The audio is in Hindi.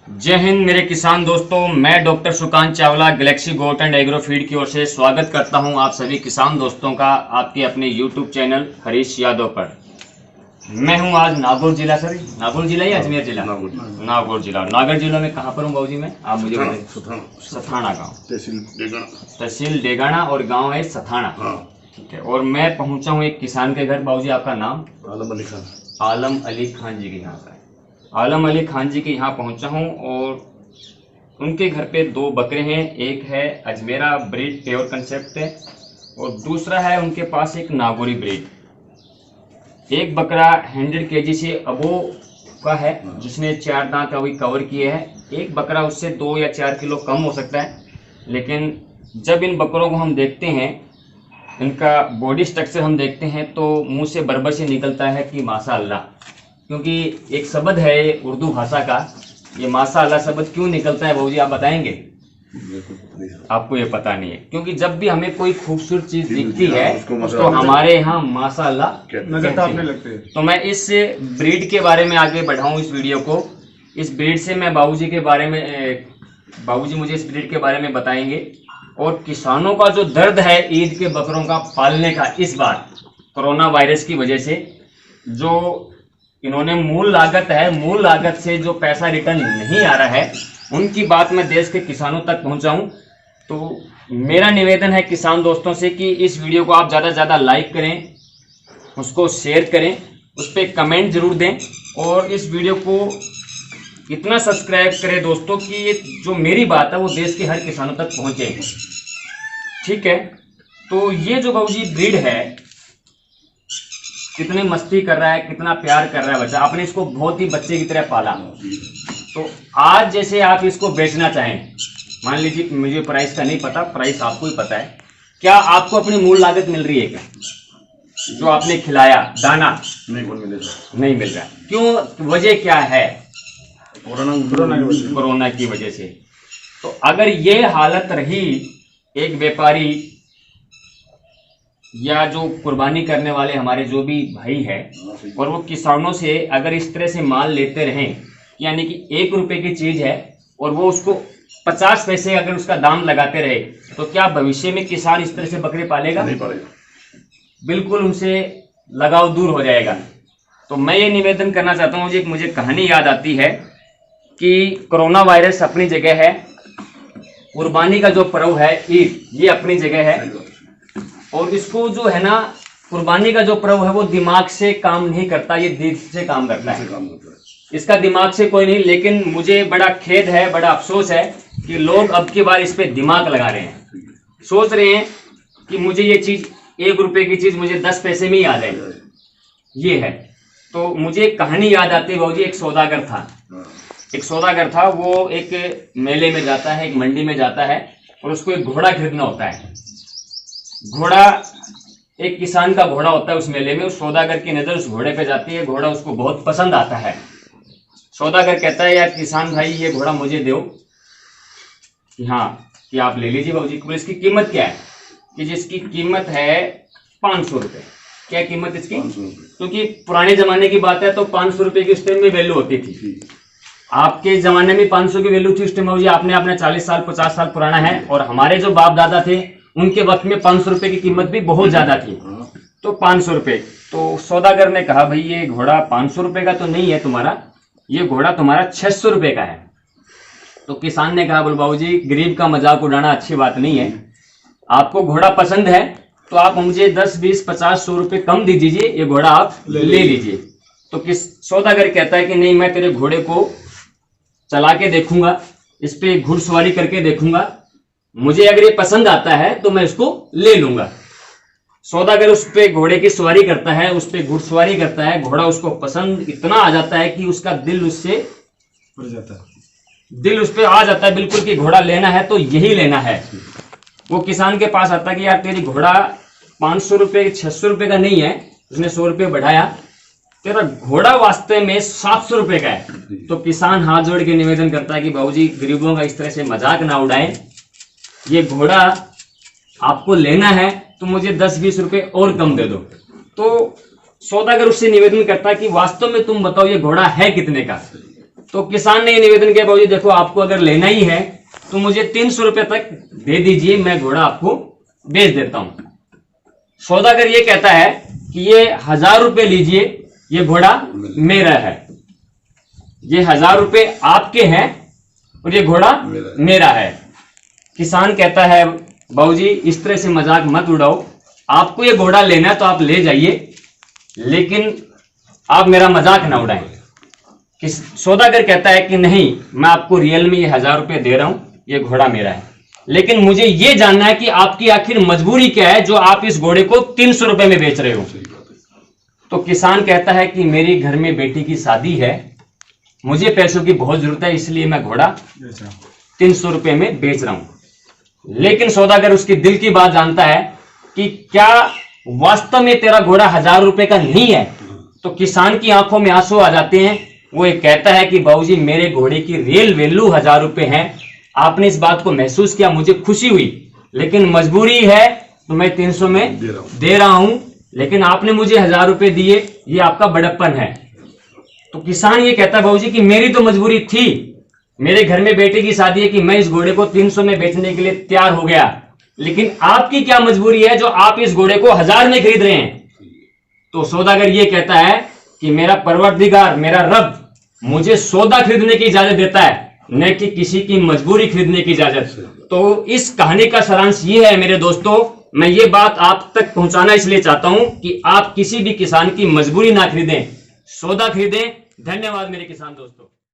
जय हिंद मेरे किसान दोस्तों, मैं doctor Sukant Chawla Galaxy goat and agro feed की ओर से स्वागत करता हूं आप सभी किसान दोस्तों का आपके अपने यूट्यूब चैनल हरीश यादव पर। मैं हूं आज नागौर जिला नागौर जिला या अजमेर जिला? नागौर जिला। नागौर जिला में कहां पर हूं बाबूजी मैं? आप मुझे बताइए। सथाना गाँव, तहसील डेगाना और गाँव है सथाना। ठीक है। और मैं पहुंचा हूँ एक किसान के घर। बाबूजी आपका नाम? आलम अली खान। आलम अली खान जी के यहाँ पर। आलम अली खान जी के यहाँ पहुंचा हूं और उनके घर पे दो बकरे हैं। एक है अजमेरा ब्रीड प्योर कंसेप्ट है और दूसरा है उनके पास एक नागौरी ब्रीड। एक बकरा 100 kg से अबो का है जिसने 4 दांत अभी कवर किए हैं। एक बकरा उससे 2 या 4 किलो कम हो सकता है। लेकिन जब इन बकरों को हम देखते हैं, इनका बॉडी स्ट्रक्चर हम देखते हैं तो मुंह से बरबर से निकलता है कि माशाअल्लाह। क्योंकि एक शब्द है उर्दू भाषा का, ये माशाअल्लाह शब्द क्यों निकलता है बाबूजी आप बताएंगे? आपको ये पता नहीं है, क्योंकि जब भी हमें कोई खूबसूरत चीज दिखती है तो हमारे यहाँ माशाअल्लाह नजर टापने लगते हैं। तो मैं इस ब्रीड के बारे में आगे बढ़ाऊं इस वीडियो को। इस ब्रीड से मैं बाबूजी के बारे में, बाबूजी मुझे इस ब्रीड के बारे में बताएंगे और किसानों का जो दर्द है ईद के बकरों का पालने का, इस बार कोरोना वायरस की वजह से जो इन्होंने मूल लागत से जो पैसा रिटर्न नहीं आ रहा है, उनकी बात मैं देश के किसानों तक पहुंचाऊं। तो मेरा निवेदन है किसान दोस्तों से कि इस वीडियो को आप ज़्यादा से ज़्यादा लाइक करें, उसको शेयर करें, उस पर कमेंट जरूर दें और इस वीडियो को इतना सब्सक्राइब करें दोस्तों कि ये जो मेरी बात है वो देश के हर किसानों तक पहुंचे। ठीक है। तो ये जो बाबूजी ब्रीड है, कितनी मस्ती कर रहा है, कितना प्यार कर रहा है बच्चा। आपने इसको बहुत ही बच्चे की तरह पाला। तो आज जैसे आप इसको बेचना चाहें, मान लीजिए मुझे प्राइस का नहीं पता, प्राइस आपको ही पता है, क्या आपको अपनी मूल लागत मिल रही है क्या? जो आपने खिलाया दाना नहीं मिल रहा। क्यों? वजह क्या है? कोरोना की वजह से। तो अगर ये हालत रही एक व्यापारी या जो कुर्बानी करने वाले हमारे जो भी भाई है और वो किसानों से अगर इस तरह से माल लेते रहें, यानी कि 1 रुपए की चीज है और वो उसको 50 पैसे अगर उसका दाम लगाते रहे, तो क्या भविष्य में किसान इस तरह से बकरे पालेगा? नहीं पालेगा। बिल्कुल उनसे लगाव दूर हो जाएगा। तो मैं ये निवेदन करना चाहता हूँ, मुझे कहानी याद आती है कि कोरोना वायरस अपनी जगह है, कुर्बानी का जो पर्व है ईद, ये अपनी जगह है। और इसको जो है ना, कुर्बानी का जो पर्व है वो दिमाग से काम नहीं करता, ये दिल से काम करता है। इसका दिमाग से कोई नहीं। लेकिन मुझे बड़ा खेद है, बड़ा अफसोस है कि लोग अब की बार इस पे दिमाग लगा रहे हैं, सोच रहे हैं कि मुझे ये चीज 1 रुपए की चीज मुझे 10 पैसे में ही आ जाए। ये है। तो मुझे एक कहानी याद आती है बाबूजी। एक सौदागर था, वो एक मेले में जाता है, एक मंडी में जाता है और उसको एक घोड़ा खरीदना होता है। घोड़ा एक किसान का घोड़ा होता है उस मेले में। उस सौदागर की नजर उस घोड़े पे जाती है, घोड़ा उसको बहुत पसंद आता है। सौदागर कहता है यार किसान भाई ये घोड़ा मुझे दो। कि हाँ कि आप ले लीजिए बाबूजी। इसकी कीमत क्या है? कि जिसकी कीमत है 500 रुपए। क्या कीमत इसकी? क्योंकि पुराने जमाने की बात है तो 500 रुपए की उस टाइम में वैल्यू होती थी। आपके जमाने में 500 की वैल्यू थी उस टाइम बाबूजी, आपने 40 साल 50 साल पुराना है। और हमारे जो बाप दादा थे उनके वक्त में 500 रुपए की कीमत भी बहुत ज्यादा थी। तो 500 रुपए। तो सौदागर ने कहा भाई ये घोड़ा 500 रुपए का तो नहीं है तुम्हारा, ये घोड़ा तुम्हारा 600 रुपए का है। तो किसान ने कहा बोल बाबूजी गरीब का मजाक उड़ाना अच्छी बात नहीं है। आपको घोड़ा पसंद है तो आप मुझे 10 20 50 100 रुपए कम दे दीजिए, ये घोड़ा आप ले लीजिए। तो किस सौदागर कहता है कि नहीं, मैं तेरे घोड़े को चला के देखूंगा, इस पे घुड़सवारी करके देखूंगा, मुझे अगर ये पसंद आता है तो मैं इसको ले लूंगा। सौदागर उस पे घोड़े की सवारी करता है, उस पे घुड़सवारी करता है। घोड़ा उसको पसंद इतना आ जाता है कि उसका दिल उससे उड़ जाता है, दिल उस पे आ जाता है बिल्कुल कि घोड़ा लेना है तो यही लेना है। वो किसान के पास आता है कि यार तेरी घोड़ा 500 रुपए 600 रुपए का नहीं है, उसने 100 रुपए बढ़ाया, तेरा घोड़ा वास्तव में 700 रुपए का है। तो किसान हाथ जोड़ के निवेदन करता है कि बाबूजी गरीबों का इस तरह से मजाक ना उड़ाएं, ये घोड़ा आपको लेना है तो मुझे 10-20 रुपए और कम दे दो। तो सौदागर उससे निवेदन करता है कि वास्तव में तुम बताओ ये घोड़ा है कितने का? तो किसान ने ये निवेदन किया, बाबूजी देखो आपको अगर लेना ही है तो मुझे 300 रुपए तक दे दीजिए, मैं घोड़ा आपको बेच देता हूं। सौदागर ये कहता है कि ये 1000 रुपए लीजिए, ये घोड़ा मेरा है, ये 1000 रुपए आपके हैं और ये घोड़ा मेरा है। किसान कहता है बाबूजी इस तरह से मजाक मत उड़ाओ, आपको ये घोड़ा लेना है तो आप ले जाइए, लेकिन आप मेरा मजाक ना उड़ाएं। सौदागर कहता है कि नहीं, मैं आपको रियल में ये 1000 रुपए दे रहा हूं, ये घोड़ा मेरा है, लेकिन मुझे ये जानना है कि आपकी आखिर मजबूरी क्या है जो आप इस घोड़े को 300 रुपए में बेच रहे हो। तो किसान कहता है कि मेरी घर में बेटी की शादी है, मुझे पैसों की बहुत जरूरत है, इसलिए मैं घोड़ा 300 रुपए में बेच रहा हूं। लेकिन सौदागर उसकी दिल की बात जानता है कि क्या वास्तव में तेरा घोड़ा 1000 रुपए का नहीं है। तो किसान की आंखों में आंसू आ जाते हैं। वो एक कहता है कि बाबूजी मेरे घोड़े की रियल वैल्यू 1000 रुपए है, आपने इस बात को महसूस किया, मुझे खुशी हुई, लेकिन मजबूरी है तो मैं 300 में दे रहा हूं, लेकिन आपने मुझे 1000 रुपए दिए, ये आपका बड़प्पन है। तो किसान ये कहता है बाबूजी कि मेरी तो मजबूरी थी, मेरे घर में बेटे की शादी है कि मैं इस घोड़े को 300 में बेचने के लिए तैयार हो गया, लेकिन आपकी क्या मजबूरी है जो आप इस घोड़े को 1000 में खरीद रहे हैं। तो सौदागर ये कहता है कि मेरा परवरदिगार, मेरा रब मुझे सौदा खरीदने की इजाजत देता है, न कि किसी की मजबूरी खरीदने की इजाजत। तो इस कहानी का सारांश ये है मेरे दोस्तों, मैं ये बात आप तक पहुंचाना इसलिए चाहता हूं कि आप किसी भी किसान की मजबूरी ना खरीदें, सौदा खरीदें। धन्यवाद मेरे किसान दोस्तों।